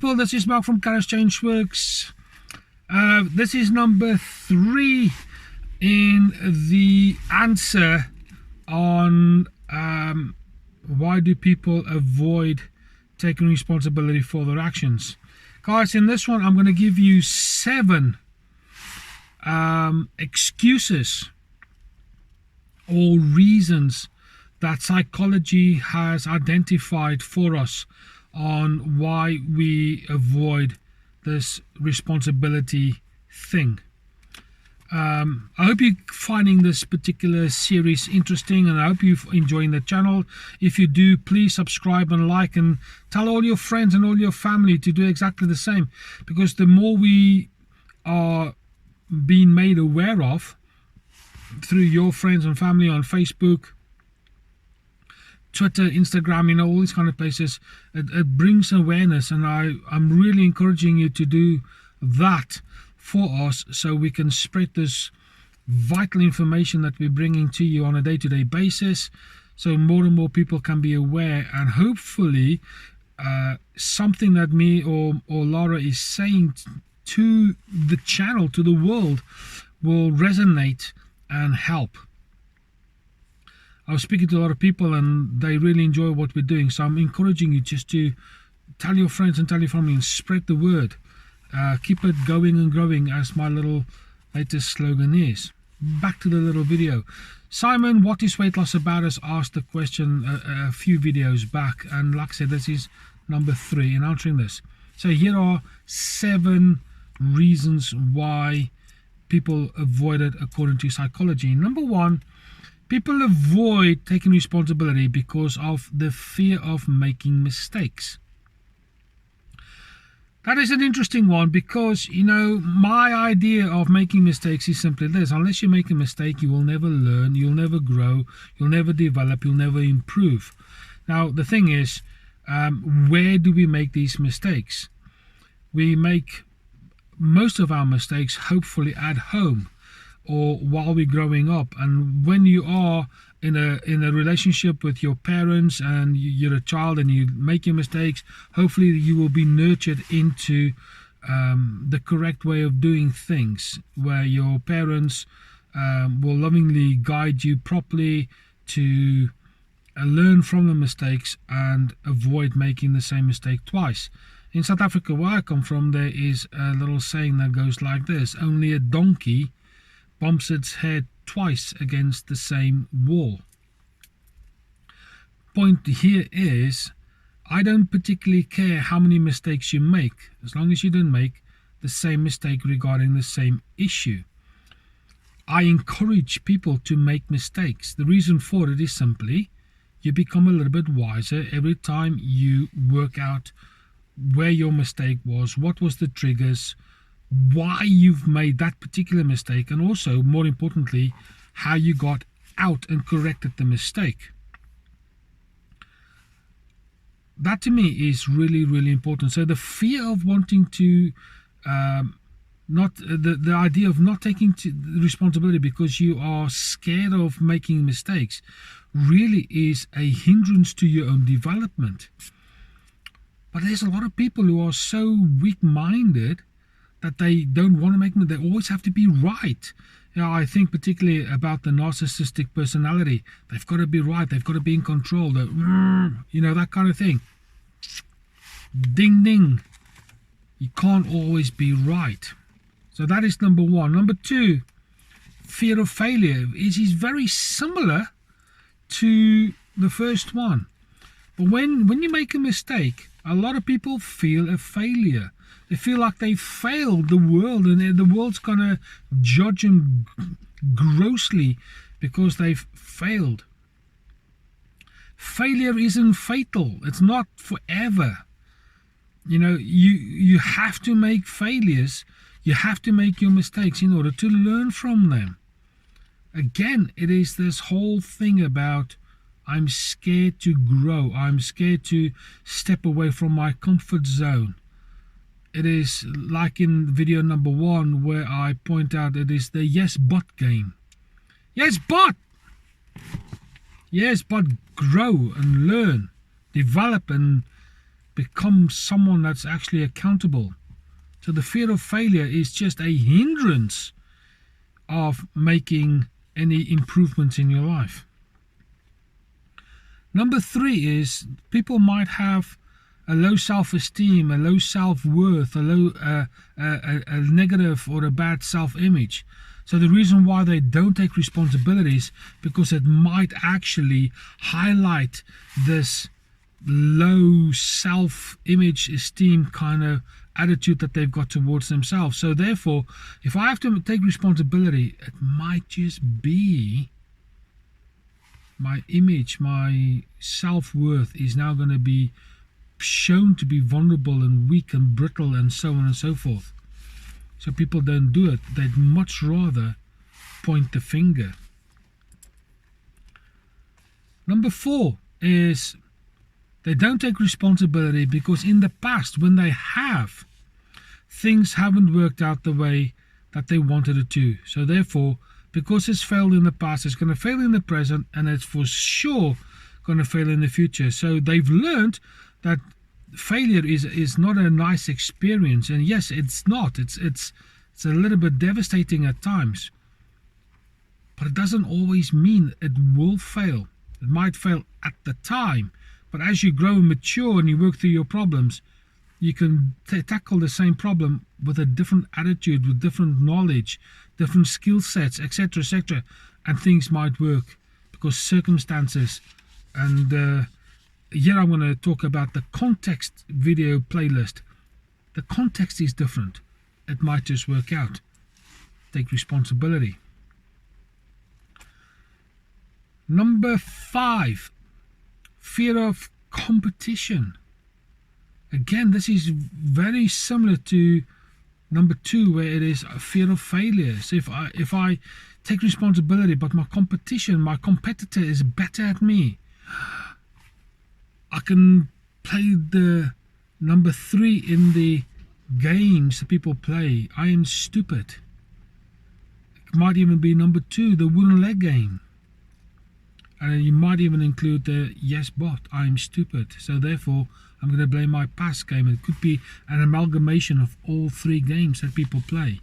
people, this is Mark from Carriage Changeworks. This is number 3 in the answer on why do people avoid taking responsibility for their actions. Guys, in this one I'm going to give you 7 excuses or reasons that psychology has identified for us on why we avoid this responsibility thing. I hope you're finding this particular series interesting, and I hope you're enjoying the channel. If you do, please subscribe and like, and tell all your friends and all your family to do exactly the same, because the more we are being made aware of through your friends and family on Facebook, Twitter, Instagram, all these kind of places, it brings awareness, and I'm really encouraging you to do that for us, so we can spread this vital information that we're bringing to you on a day-to-day basis, so more and more people can be aware, and hopefully something that me or Laura is saying to the channel, to the world, will resonate and help. I was speaking to a lot of people and they really enjoy what we're doing, so I'm encouraging you just to tell your friends and tell your family and spread the word. Keep it going and growing, as my little latest slogan is. Back to the little video. Simon, what is weight loss about, has asked the question a few videos back, and like I said, this is number 3 in answering this. So here are 7 reasons why people avoid it according to psychology. Number 1, people avoid taking responsibility because of the fear of making mistakes. That is an interesting one, because, my idea of making mistakes is simply this: unless you make a mistake, you will never learn, you'll never grow, you'll never develop, you'll never improve. Now, the thing is, where do we make these mistakes? We make most of our mistakes, hopefully, at home or while we're growing up. And when you are in a relationship with your parents and you're a child and you make your mistakes, hopefully you will be nurtured into the correct way of doing things, where your parents will lovingly guide you properly to learn from the mistakes and avoid making the same mistake twice. In South Africa, where I come from, there is a little saying that goes like this: only a donkey bumps its head twice against the same wall. Point here is, I don't particularly care how many mistakes you make, as long as you don't make the same mistake regarding the same issue. I encourage people to make mistakes. The reason for it is simply you become a little bit wiser every time you work out where your mistake was, what was the triggers, why you've made that particular mistake, and also, more importantly, how you got out and corrected the mistake. That to me is really, really important. So the fear of wanting to the idea of not taking responsibility because you are scared of making mistakes really is a hindrance to your own development. But there's a lot of people who are so weak-minded that they don't want to make them. They always have to be right. I think particularly about the narcissistic personality. They've got to be right. They've got to be in control. That kind of thing. Ding, ding. You can't always be right. So that is number 1. Number 2, fear of failure. It is very similar to the first one. But when you make a mistake, a lot of people feel a failure. They feel like they failed the world, and the world's going to judge them grossly because they've failed. Failure isn't fatal. It's not forever. You have to make failures. You have to make your mistakes in order to learn from them. Again, it is this whole thing about, I'm scared to grow. I'm scared to step away from my comfort zone. It is like in video number 1, where I point out it is the yes but game. Yes but grow and learn, develop and become someone that's actually accountable. So the fear of failure is just a hindrance of making any improvements in your life. Number 3 is people might have a low self-esteem, a low self-worth, a negative or a bad self-image. So the reason why they don't take responsibilities, because it might actually highlight this low self-image, esteem kind of attitude that they've got towards themselves. So therefore, if I have to take responsibility, it might just be my image, my self-worth is now going to be shown to be vulnerable and weak and brittle and so on and so forth. So people don't do it. They'd much rather point the finger. Number 4 is they don't take responsibility because in the past, when they have, things haven't worked out the way that they wanted it to. So therefore, because it's failed in the past, it's going to fail in the present, and it's for sure going to fail in the future. So they've learned that failure is not a nice experience. And yes, it's not. It's a little bit devastating at times. But it doesn't always mean it will fail. It might fail at the time. But as you grow and mature and you work through your problems, you can tackle the same problem with a different attitude, with different knowledge, different skill sets, etc., and things might work because circumstances. And here I'm going to talk about the context video playlist. The context is different. It might just work out. Take responsibility. Number 5, fear of competition. Again, this is very similar to number 2, where it is a fear of failure. So if I take responsibility, but my competitor is better at me, I can play the number 3 in the games that people play. I am stupid. It might even be number 2, the wooden leg game. And you might even include the yes but, I am stupid. So therefore, I'm going to blame my past game. It could be an amalgamation of all 3 games that people play.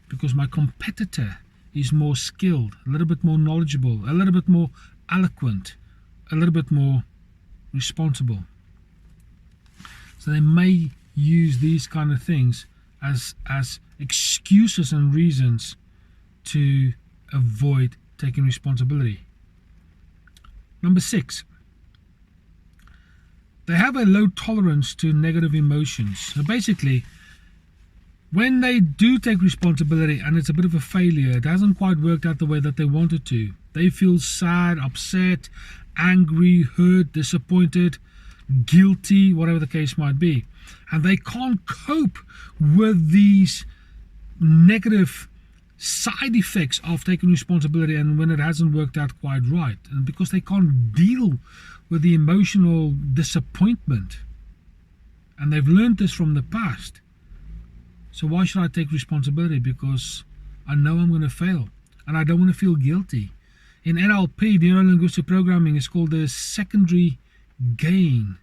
Because my competitor is more skilled, a little bit more knowledgeable, a little bit more eloquent, a little bit more responsible. So they may use these kind of things as excuses and reasons to avoid taking responsibility. Number 6, they have a low tolerance to negative emotions. So basically, when they do take responsibility and it's a bit of a failure, it hasn't quite worked out the way that they wanted to, they feel sad, upset, angry, hurt, disappointed, guilty, whatever the case might be. And they can't cope with these negative side effects of taking responsibility and when it hasn't worked out quite right. And because they can't deal with the emotional disappointment. And they've learned this from the past. So why should I take responsibility? Because I know I'm going to fail. And I don't want to feel guilty. In NLP, the neuro-linguistic programming, is called the secondary gain.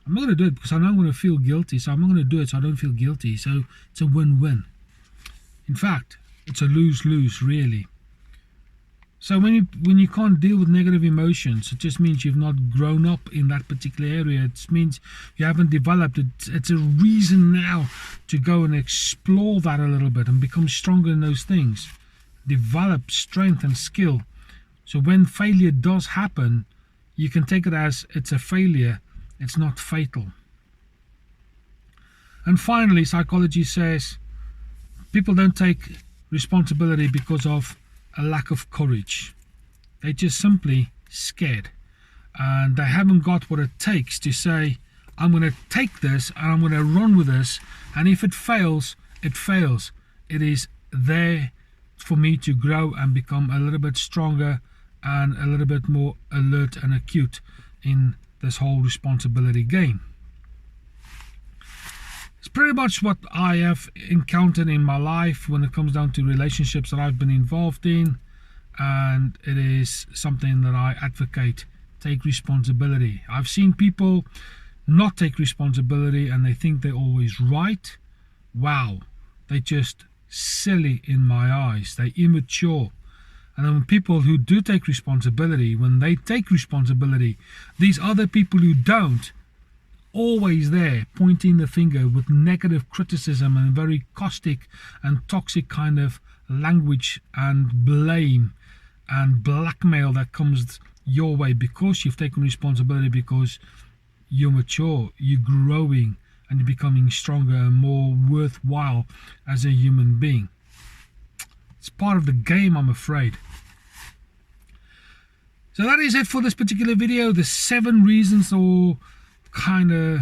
I'm not going to do it because I know I'm going to feel guilty. So I'm not going to do it so I don't feel guilty. So it's a win-win. In fact, it's a lose-lose, really. So when you can't deal with negative emotions, it just means you've not grown up in that particular area. It means you haven't developed it. It's a reason now to go and explore that a little bit and become stronger in those things. Develop strength and skill. So when failure does happen, you can take it as it's a failure. It's not fatal. And finally, psychology says people don't take responsibility because of a lack of courage. They're just simply scared. And they haven't got what it takes to say, I'm going to take this and I'm going to run with this. And if it fails, it fails. It is there for me to grow and become a little bit stronger and a little bit more alert and acute in this whole responsibility game. It's pretty much what I have encountered in my life when it comes down to relationships that I've been involved in, and it is something that I advocate take responsibility. I've seen people not take responsibility and they think they're always right. Wow, they're just silly in my eyes. They're immature. And then people who do take responsibility, when they take responsibility, these other people who don't, always there pointing the finger with negative criticism and very caustic and toxic kind of language and blame and blackmail that comes your way because you've taken responsibility, because you're mature, you're growing, and you're becoming stronger and more worthwhile as a human being. It's part of the game, I'm afraid. So that is it for this particular video. The 7 reasons or kind of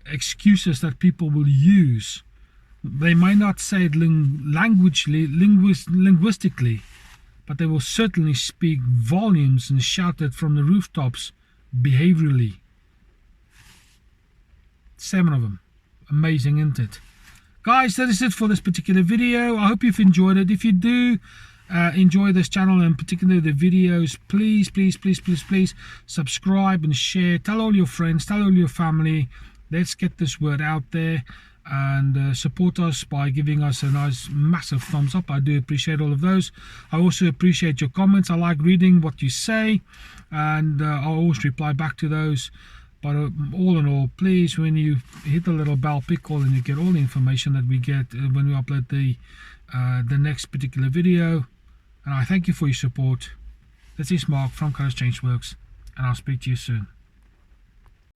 excuses that people will use. They might not say it linguistically, but they will certainly speak volumes and shout it from the rooftops behaviorally. 7 of them. Amazing, isn't it? Guys, that is it for this particular video. I hope you've enjoyed it. If you do enjoy this channel and particularly the videos, please subscribe and share. Tell all your friends, tell all your family. Let's get this word out there, and support us by giving us a nice massive thumbs up. I do appreciate all of those. I also appreciate your comments. I like reading what you say, and I'll always reply back to those. But all in all, please, when you hit the little bell, pick all, and you get all the information that we get when we upload the next particular video. And I thank you for your support. This is Mark from Colors Change Works, and I'll speak to you soon.